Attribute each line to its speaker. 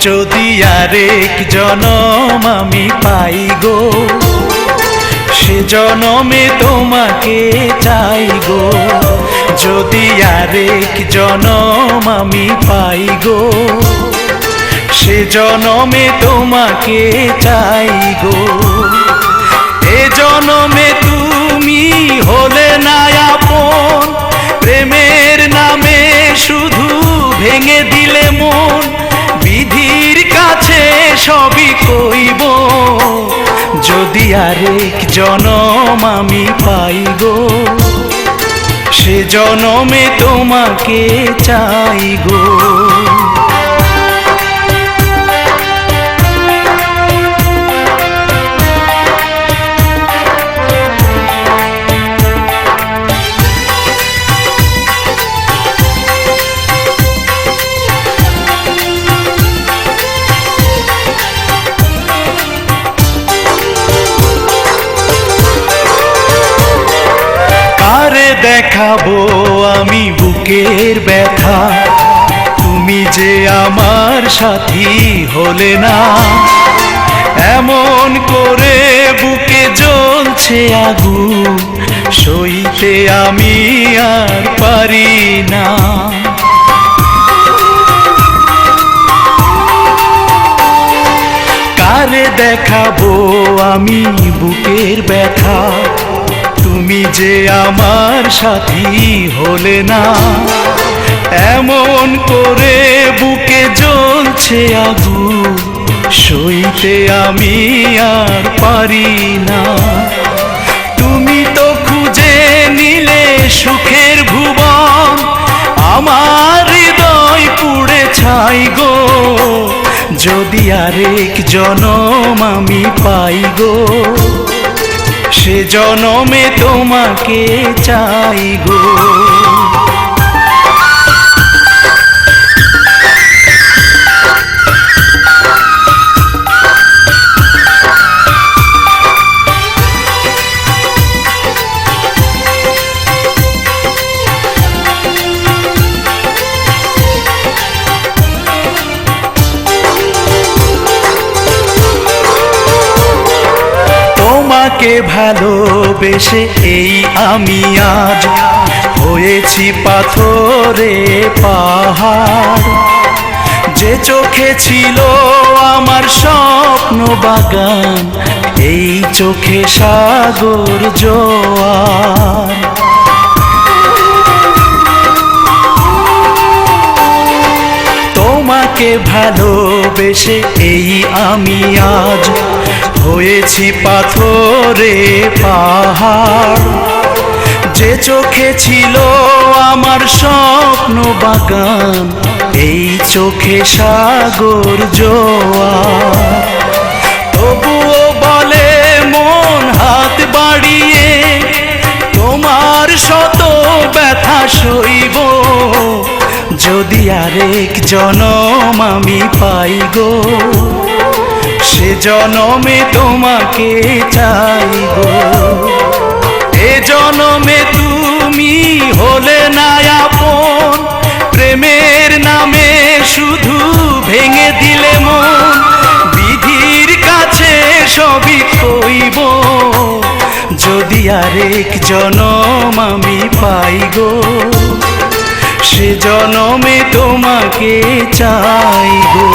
Speaker 1: যদি আরেক জনম আমি পাই গো, সে জনমে তোমাকে চাই গো। যদি আরেক জনম আমি পাই গো, সে জনমে তোমাকে চাই গো। এ জনমে তুমি হলে না আপন, প্রেমের নামে শুধু ভেঙে দিলে মন। বিধির কাছে সবই কইব, যদি আরেক জনম আমি পাই গো, সে জনমে তোমাকে চাই গো। দেখাবো আমি বুকের ব্যথা, তুমি যে আমার সাথী হলে না। এমন করে বুকে জ্বলছে আগুন, সইতে আমি আর পারি না। কারে দেখাবো আমি বুকের ব্যথা, তুমি যে আমার সাথী হলে না। এমন করে বুকে জ্বলছে আগুন, সইতে আমি আর পারি না। তুমি তো খুঁজে নিলে সুখের ভুবন, আমার হৃদয় পুড়ে ছাই গো। যদি আরেক জনম আমি পাই গো, সে জনমে তোমাকে চাই গো। তোমাকে ভালোবেসে এই আমি আজ হয়েছি পাথরে পাহাড়। যে চোখে ছিল আমার স্বপ্ন বাগান, এই চোখে সাগর জোয়ার। তোমাকে ভালোবেসে এই আমি আজ হয়েছি পাথরে পাহাড়। যে চোখে ছিল আমার স্বপ্ন বাগান, এই চোখে সাগর জোয়ার। তবুও বলে মন হাত বাড়িয়ে, তোমার শত ব্যথা সইব। যদি আরেক জনম আমি পাই গো, সে জনমে তোমাকে চাই গো। এ জনমে তুমি হলে না আপন, প্রেমের নামে শুধু ভেঙে দিলে মন। বিধির কাছে সবই কইব, যদি আরেক জনম আমি পাই গো, সে জনমে তোমাকে চাই গো।